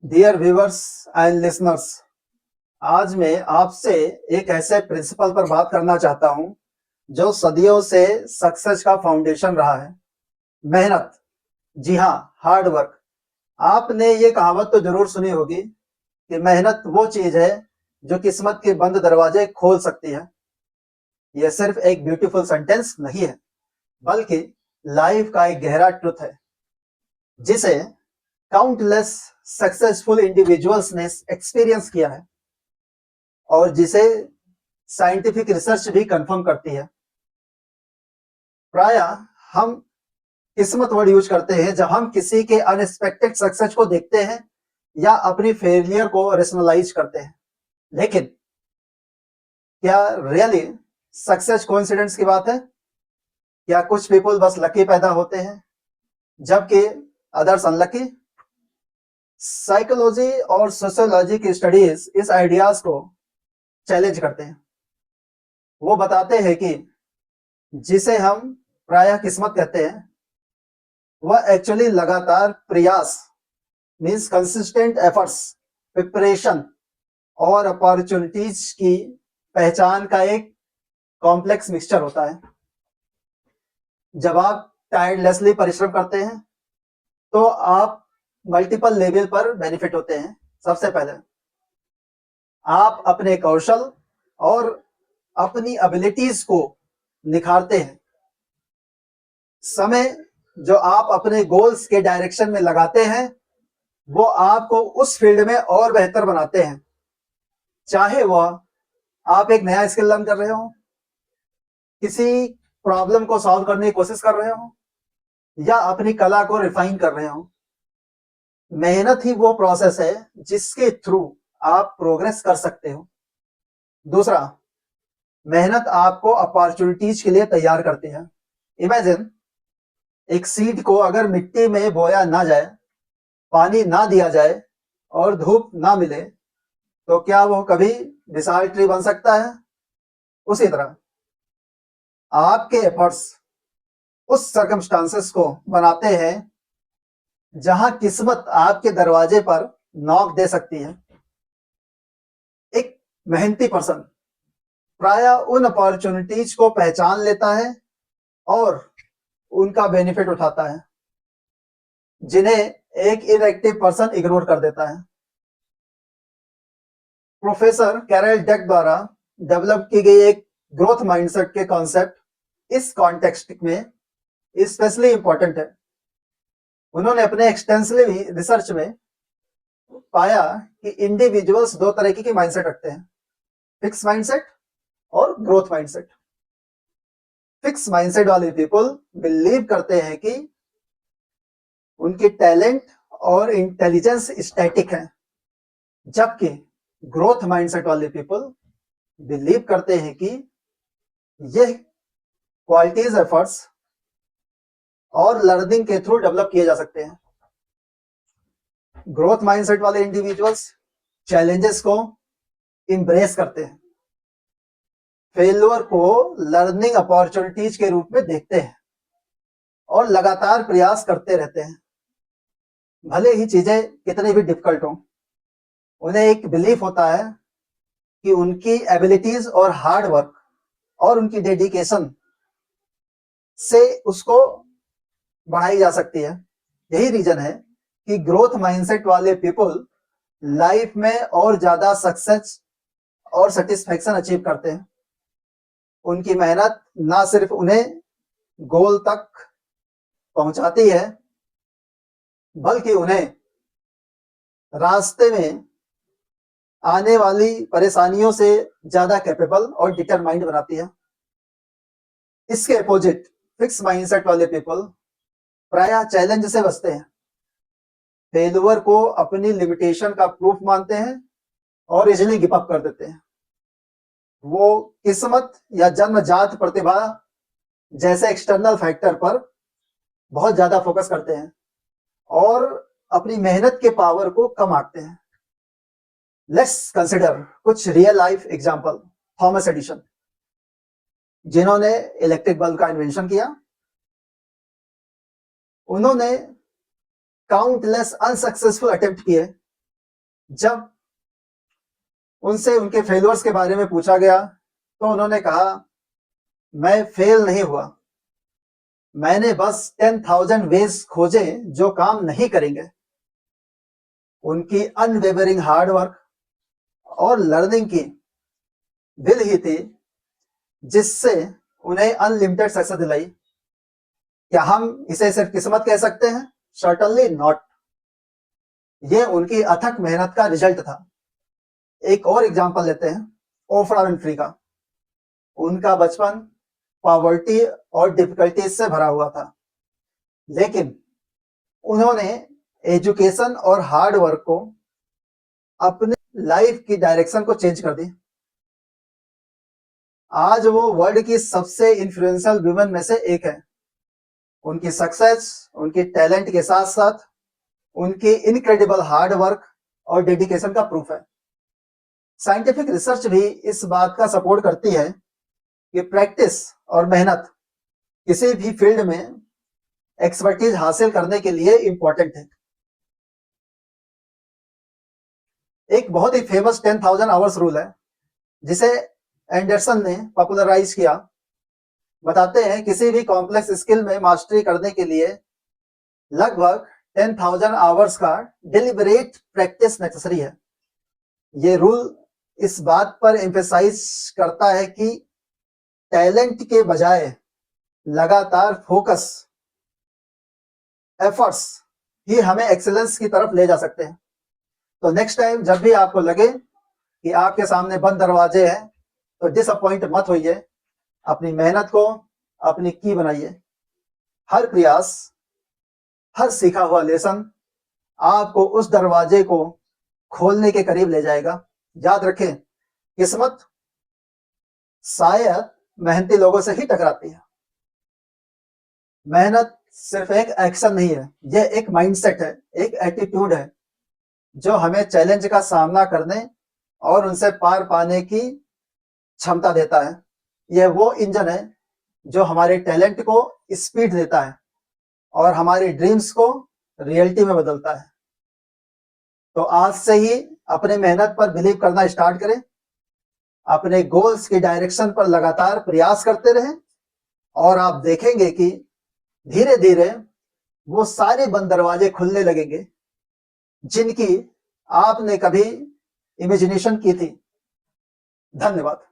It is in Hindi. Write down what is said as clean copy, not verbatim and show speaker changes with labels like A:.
A: डियर व्यूअर्स एंड लिसनर्स, आज मैं आपसे एक ऐसे प्रिंसिपल पर बात करना चाहता हूं जो सदियों से सक्सेस का फाउंडेशन रहा है। मेहनत। जी हाँ, हार्ड वर्क। आपने ये कहावत तो जरूर सुनी होगी कि मेहनत वो चीज है जो किस्मत के बंद दरवाजे खोल सकती है। यह सिर्फ एक ब्यूटीफुल सेंटेंस नहीं है, बल्कि लाइफ का एक गहरा ट्रुथ है जिसे काउंटलेस सक्सेसफुल इंडिविजुअल्स ने एक्सपीरियंस किया है और जिसे साइंटिफिक रिसर्च भी कंफर्म करती है। प्राय हम किस्मत वर्ड यूज करते हैं जब हम किसी के अनएक्सपेक्टेड सक्सेस को देखते हैं या अपनी फेलियर को रेशनलाइज करते हैं। लेकिन क्या रियली सक्सेस कोइंसिडेंस की बात है? क्या कुछ पीपल बस लकी पैदा होते हैं जबकि अदर्स अनलकी? साइकोलॉजी और सोशियोलॉजी की स्टडीज इस आइडियाज को चैलेंज करते हैं। वो बताते हैं कि जिसे हम प्रायः किस्मत कहते हैं, वह एक्चुअली लगातार प्रयास मीन्स कंसिस्टेंट एफर्ट्स, प्रिपरेशन और अपॉर्चुनिटीज की पहचान का एक कॉम्प्लेक्स मिक्सचर होता है। जब आप टायरलेसली परिश्रम करते हैं तो आप मल्टीपल लेवल पर बेनिफिट होते हैं। सबसे पहले आप अपने कौशल और अपनी एबिलिटीज को निखारते हैं। समय जो आप अपने गोल्स के डायरेक्शन में लगाते हैं वो आपको उस फील्ड में और बेहतर बनाते हैं, चाहे वह आप एक नया स्किल लर्न कर रहे हो, किसी प्रॉब्लम को सॉल्व करने की कोशिश कर रहे हो या अपनी कला को रिफाइन कर रहे हो। मेहनत ही वो प्रोसेस है जिसके थ्रू आप प्रोग्रेस कर सकते हो। दूसरा, मेहनत आपको अपॉर्चुनिटीज के लिए तैयार करती है। इमेजिन एक सीड को अगर मिट्टी में बोया ना जाए, पानी ना दिया जाए और धूप ना मिले तो क्या वो कभी विशाल ट्री बन सकता है? उसी तरह आपके एफर्ट्स उस सर्कमस्टांसेस को बनाते हैं जहां किस्मत आपके दरवाजे पर नॉक दे सकती है। एक मेहनती पर्सन प्राय उन अपॉर्चुनिटीज को पहचान लेता है और उनका बेनिफिट उठाता है जिन्हें एक इनएक्टिव पर्सन इग्नोर कर देता है। प्रोफेसर कैरल डेक द्वारा डेवलप की गई एक ग्रोथ माइंडसेट के कॉन्सेप्ट इस कॉन्टेक्स्ट में स्पेशली इंपॉर्टेंट है। उन्होंने अपने एक्सटेंसिव रिसर्च में पाया कि इंडिविजुअल्स दो तरीके की माइंडसेट रखते हैं, फिक्स माइंडसेट और ग्रोथ माइंडसेट। फिक्स माइंडसेट वाले पीपल बिलीव करते हैं कि उनकी टैलेंट और इंटेलिजेंस स्टैटिक है, जबकि ग्रोथ माइंडसेट वाले पीपल बिलीव करते हैं कि यह क्वालिटीज, एफर्ट्स और लर्निंग के थ्रू डेवलप किए जा सकते हैं। ग्रोथ माइंडसेट वाले इंडिविजुअल्स चैलेंजेस को इंब्रेस करते हैं, फेलियर को लर्निंग अपॉर्चुनिटीज के रूप में देखते हैं और लगातार प्रयास करते रहते हैं। भले ही चीजें कितनी भी डिफिकल्ट हो, उन्हें एक बिलीफ होता है कि उनकी एबिलिटीज और हार्ड वर्क और उनकी डेडिकेशन से उसको बढ़ाई जा सकती है। यही रीजन है कि ग्रोथ माइंडसेट वाले पीपल लाइफ में और ज्यादा सक्सेस और सेटिस्फैक्शन अचीव करते हैं। उनकी मेहनत ना सिर्फ उन्हें गोल तक पहुंचाती है, बल्कि उन्हें रास्ते में आने वाली परेशानियों से ज्यादा कैपेबल और डिटरमाइंड बनाती है। इसके अपोजिट फिक्स माइंडसेट वाले पीपल प्रायः चैलेंज से बचते हैं, फेलियर को अपनी लिमिटेशन का प्रूफ मानते हैं और इजीली गिव अप कर देते हैं। वो किस्मत या जन्मजात प्रतिभा जैसे एक्सटर्नल फैक्टर पर बहुत ज्यादा फोकस करते हैं और अपनी मेहनत के पावर को कम आंकते हैं। लेट्स कंसिडर कुछ real life example. Thomas Edison, जिन्होंने इलेक्ट्रिक बल्ब का इन्वेंशन किया, उन्होंने काउंटलेस अनसक्सेसफुल अटेम्प्ट किए जब उनसे उनके फेलियर्स के बारे में पूछा गया तो उन्होंने कहा, मैं फेल नहीं हुआ, मैंने बस 10,000 वेज खोजे जो काम नहीं करेंगे। उनकी अनवेवरिंग हार्ड वर्क और लर्निंग की दिल ही थी जिससे उन्हें अनलिमिटेड सक्सेस दिलाई। क्या हम इसे सिर्फ किस्मत कह सकते हैं? Certainly not. ये उनकी अथक मेहनत का रिजल्ट था। एक और एग्जांपल लेते हैं ओफ्रा विनफ्री का। उनका बचपन पॉवर्टी और डिफिकल्टीज से भरा हुआ था, लेकिन उन्होंने एजुकेशन और हार्ड वर्क को अपने लाइफ की डायरेक्शन को चेंज कर दी। आज वो वर्ल्ड की सबसे इन्फ्लुएंशियल वुमेन में से एक है। उनकी सक्सेस उनकी टैलेंट के साथ साथ उनकी इनक्रेडिबल हार्ड वर्क और डेडिकेशन का प्रूफ है। साइंटिफिक रिसर्च भी इस बात का सपोर्ट करती है कि प्रैक्टिस और मेहनत किसी भी फील्ड में एक्सपर्टीज हासिल करने के लिए इंपॉर्टेंट है। एक बहुत ही फेमस 10,000 आवर्स रूल है जिसे एंडरसन ने पॉपुलराइज किया। बताते हैं किसी भी कॉम्प्लेक्स स्किल में मास्टरी करने के लिए लगभग 10,000 आवर्स का डिलिबरेट प्रैक्टिस नेसेसरी है। ये रूल इस बात पर एम्फेसाइज करता है कि टैलेंट के बजाय लगातार फोकस एफर्ट्स ही हमें एक्सीलेंस की तरफ ले जा सकते हैं। तो नेक्स्ट टाइम जब भी आपको लगे कि आपके सामने बंद दरवाजे हैं तो डिसअपॉइंट मत होइए, अपनी मेहनत को अपनी की बनाइए। हर प्रयास, हर सीखा हुआ लेसन आपको उस दरवाजे को खोलने के करीब ले जाएगा। याद रखें, किस्मत शायद मेहनती लोगों से ही टकराती है। मेहनत सिर्फ एक एक्शन नहीं है, यह एक माइंडसेट है, एक एटीट्यूड है जो हमें चैलेंज का सामना करने और उनसे पार पाने की क्षमता देता है। यह वो इंजन है जो हमारे टैलेंट को स्पीड देता है और हमारी ड्रीम्स को रियलिटी में बदलता है। तो आज से ही अपने मेहनत पर बिलीव करना स्टार्ट करें, अपने गोल्स की डायरेक्शन पर लगातार प्रयास करते रहें और आप देखेंगे कि धीरे धीरे वो सारे बंद दरवाजे खुलने लगेंगे जिनकी आपने कभी इमेजिनेशन की थी। धन्यवाद।